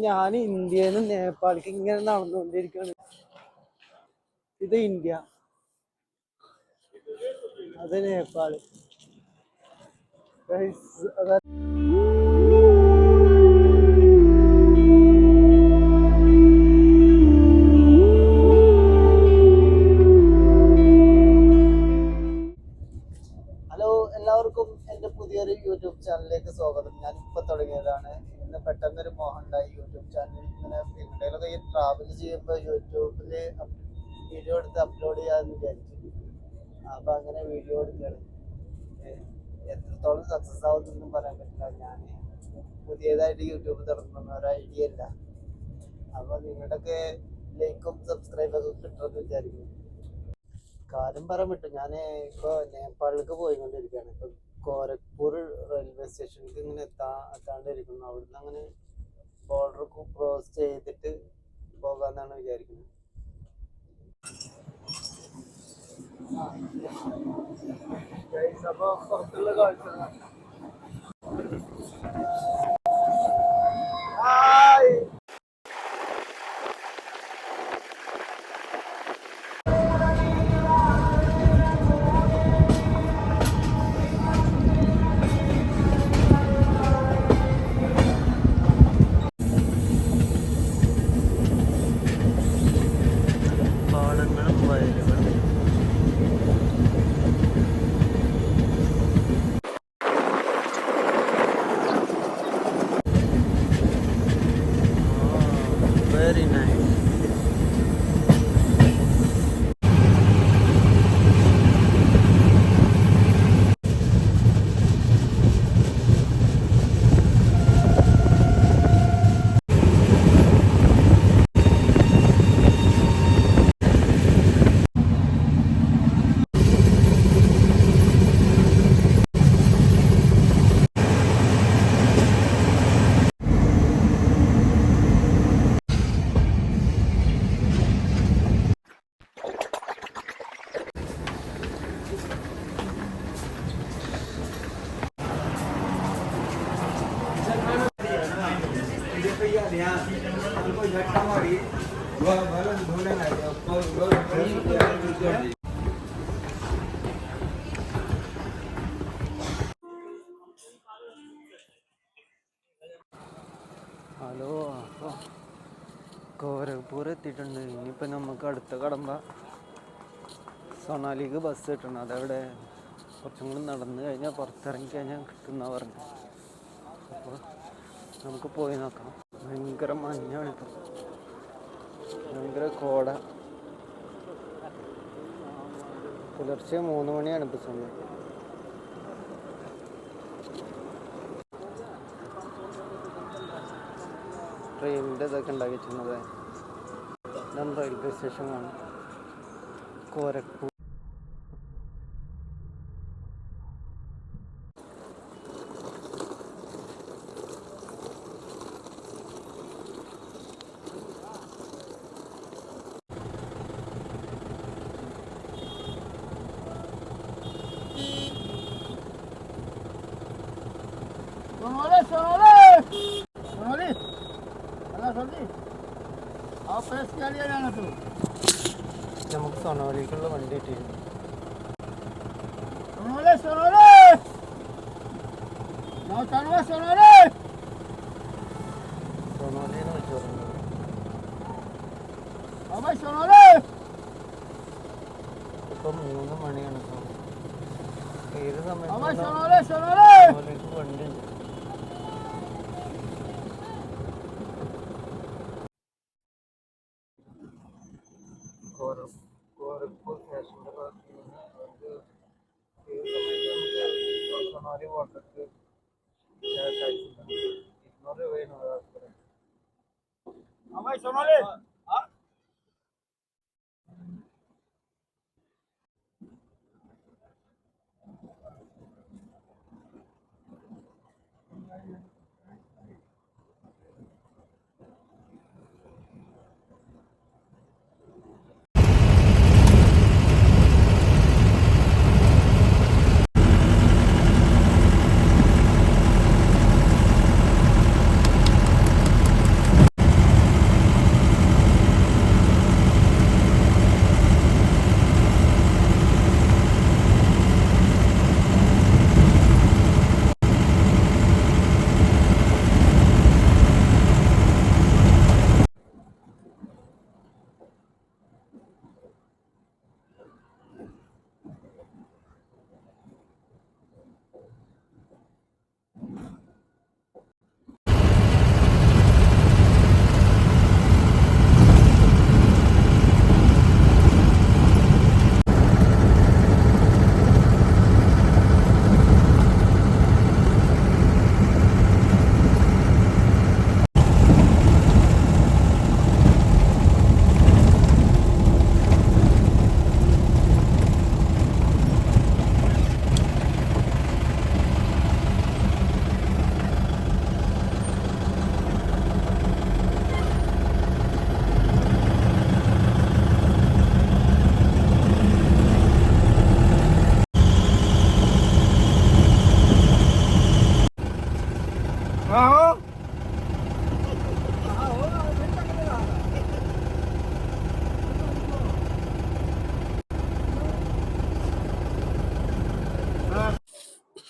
ഞാൻ ഇന്ത്യയിൽ നിന്ന് നേപ്പാളിക്ക് ഇങ്ങനെ നടന്നുകൊണ്ടിരിക്കുകയാണ്. ഇത് ഇന്ത്യ, അത് നേപ്പാള്. ഹലോ, എല്ലാവർക്കും എൻ്റെ പുതിയൊരു യൂട്യൂബ് ചാനലിലേക്ക് സ്വാഗതം. ഞാൻ ഇപ്പോൾ തുടങ്ങിയതാണ്. ഇന്ന് പെട്ടെന്നൊരു മോഹം ഉണ്ടായി യൂട്യൂബ് ചാനലിൽ ഇങ്ങനെ എവിടെയെങ്കിലൊക്കെ ഈ ട്രാവൽ ചെയ്യുമ്പോൾ യൂട്യൂബിൽ വീഡിയോ എടുത്ത് അപ്ലോഡ് ചെയ്യാമെന്ന് വിചാരിച്ചു. അപ്പം അങ്ങനെ വീഡിയോ എടുക്കുകയാണ്. എത്രത്തോളം സക്സസ് ആവുന്നൊന്നും പറയാൻ പറ്റില്ല. ഞാൻ പുതിയതായിട്ട് യൂട്യൂബ് തുടങ്ങുന്ന ഒരു ഐഡിയ ഇല്ല. അപ്പോൾ നിങ്ങളുടെയൊക്കെ ലൈക്കും സബ്സ്ക്രൈബൊക്കെ കിട്ടുമെന്ന് വിചാരിക്കുന്നു. കാര്യം പറയാൻ പറ്റും. ഞാൻ ഇപ്പോൾ നേപ്പാളിലേക്ക് പോയിക്കൊണ്ടിരിക്കുകയാണ്. ഇപ്പം ഗോരഖ്പൂർ റെയിൽവേ സ്റ്റേഷനിലേക്ക് ഇങ്ങനെ എത്താണ്ടിരിക്കുന്നു. അവിടുന്ന് അങ്ങനെ ബോർഡർ ക്രോസ് ചെയ്തിട്ട് പോകാമെന്നാണ് വിചാരിക്കുന്നത്. അപ്പോൾ പുറത്തുള്ള കാഴ്ച പാടങ്ങളും വയലുകളും. Very nice. ഹലോ, അപ്പോൾ ഗോരഖ്പൂർ എത്തിയിട്ടുണ്ട്. ഇനിയിപ്പോൾ നമുക്ക് അടുത്ത കടമ്പ സൊണാലിക്ക് ബസ് കിട്ടണം. അതവിടെ കുറച്ചും കൂടി നടന്നു കഴിഞ്ഞാൽ പുറത്തിറങ്ങി കഴിഞ്ഞാൽ കിട്ടുന്ന പറഞ്ഞു. അപ്പോൾ നമുക്ക് പോയി നോക്കാം. ഭയങ്കര മഞ്ഞാണിപ്പോൾ, ഭയങ്കര കോട. പുലർച്ചെ 3 മണിയാണ് ഇപ്പോൾ സമയം. ട്രെയിനിൻ്റെ ഇതൊക്കെ ഉണ്ടാക്കി വെച്ചിരുന്നത്. ഇതാണ് റെയിൽവേ സ്റ്റേഷൻ കാണും, ഗോരഖ്പൂർ. നമുക്ക് സൊണാലിക്കുള്ള വണ്ടി കിട്ടിയിരുന്നു. സൊണാലിന്ന് വെച്ച് പറയുന്നത് ഇപ്പം 3 മണിയാണ്. ഏത് സമയത്ത് സൊണാലിക്ക് വണ്ടി ഉണ്ട്. ഗോരഖ്പൂർ സ്റ്റേഷൻ്റെ ഭാഗത്ത് നിന്ന് നമുക്ക് ഏത് സമയത്ത് നമുക്ക് സൊണാലി വാട്ടർക്ക് 200 രൂപയാണ് ഒരാൾക്ക്.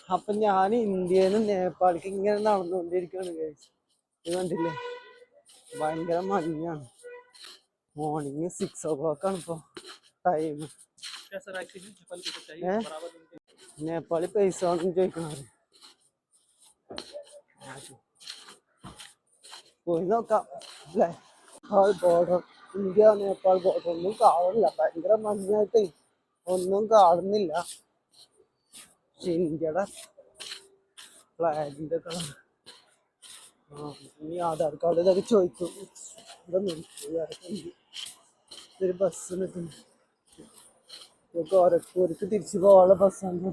അപ്പൊ ഞാൻ ഇന്ത്യയിൽ നിന്ന് നേപ്പാളിക്ക് ഇങ്ങനെ നടന്നുകൊണ്ടിരിക്കുകയാണ് ഗൈസ്. ഇത് കണ്ടില്ലേ, ഭയങ്കര മഞ്ഞാണ്. മോർണിംഗ് 6 o'clock ആണ് ഇപ്പൊ ടൈം. നേപ്പാളി പൈസ ഒന്നും ചോദിക്കണത് പോയി നോക്കാം അല്ലേ. ബോർഡർ, ഇന്ത്യ നേപ്പാൾ ബോർഡർ ഒന്നും കാണുന്നില്ല, ഭയങ്കര മഞ്ഞായിട്ടേ ഒന്നും കാണുന്നില്ല. പക്ഷെ ഇന്ത്യയുടെ ഫ്ലാഗിന്റെ കളർ. ഇനി ആധാർ കാർഡ് ഇതൊക്കെ ചോദിക്കും. ഇതൊരു ബസ് നിൽക്കുന്നു. ഗോരഖ്പൂർക്ക് തിരിച്ചു പോകാനുള്ള ബസ്സാണ്.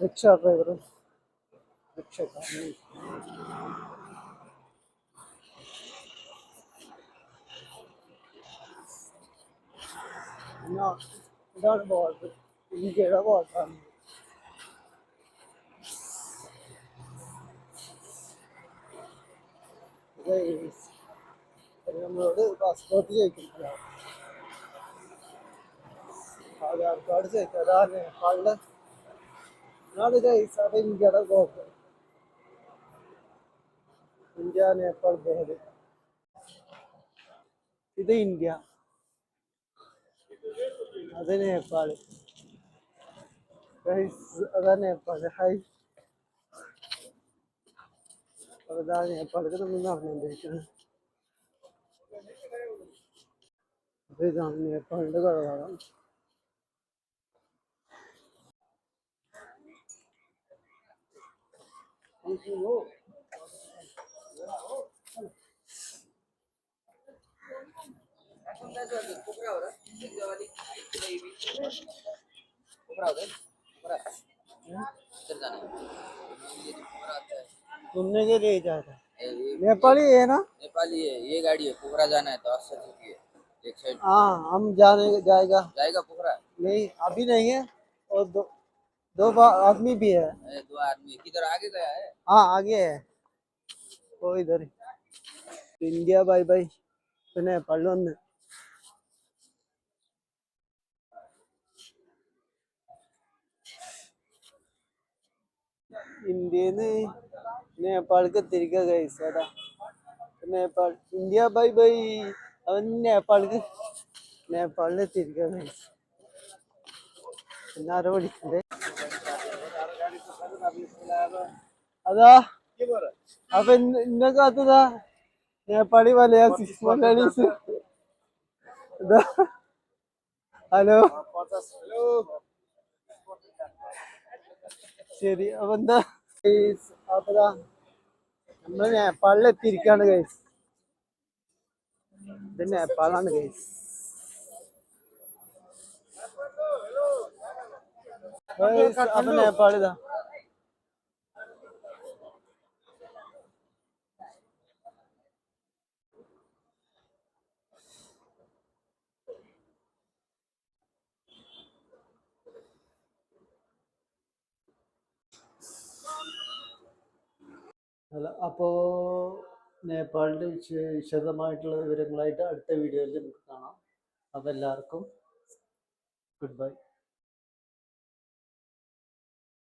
റിക്ഷ ഡ്രൈവർ, റിക്ഷക്കാരൻ. ഇതാണ് ബോർഡർ, ഇന്ത്യയുടെ ബോർഡറാണ്. നമ്മളോട് പാസ്പോർട്ട് ചോദിക്കുന്നില്ല, ആധാർ കാർഡ് ചോദിക്കും. അതാ നേപ്പാളിലെ അത് ഇന്ത്യയുടെ ബോർഡർ, ഇന്ത്യ നേപ്പാൾ ബോർഡർ. ഇത് ഇന്ത്യ, അത് നേപ്പാള്. അതാ നേപ്പാള്. ഹായ്, അതാ നേപ്പാളിക്ക് നമ്മൾ നടന്നുകൊണ്ടിരിക്കുന്നത്. അപ്പൊ ഇതാണ് നേപ്പാളിന്റെ കളറാണ്. घूमने के लिए जा रहा है। नेपाली है ना? नेपाली है, ये गाड़ी है, पोखरा जाना है तो अस्सी की है एक साइड। हाँ, हम जाएगा जाएगा पोखरा? नहीं, अभी नहीं है। और दो आदमी भी है। दो आदमी किधर आगे गया है? हाँ, आगे है वो इधर। India bye bye. പിന്നെ പള്ളി വന്ന് ഇന്ത്യന്ന് നേപ്പാൾക്ക് എത്തിരിക്കുക ഗൈസ്. അതാ നേപ്പാൾ. India bye bye. അവൻ നേപ്പാളിൽ എത്തിയിരിക്കുക ഗൈസ്. പിന്നെ ആരോ വിളിക്കണ്ടേ. അതാ അപ്പൊ ഇന്നെ കാത്തതാ നേപ്പാളി മലയാളീസ്. ഹലോ, ശരി. അപ്പൊ എന്താ അപ്പതാ നമ്മള് നേപ്പാളിൽ എത്തിയിരിക്കാണ് ഗൈസ്. ഇത് നേപ്പാളാണ് ഗൈസ്. അപ്പൊ നേപ്പാളിതാ. അല്ല, അപ്പോ നേപ്പാളിന്റെ വിശദമായിട്ടുള്ള വിവരങ്ങളായിട്ട് അടുത്ത വീഡിയോയിൽ നമുക്ക് കാണാം. അപ്പൊ എല്ലാവർക്കും ഗുഡ് ബൈ.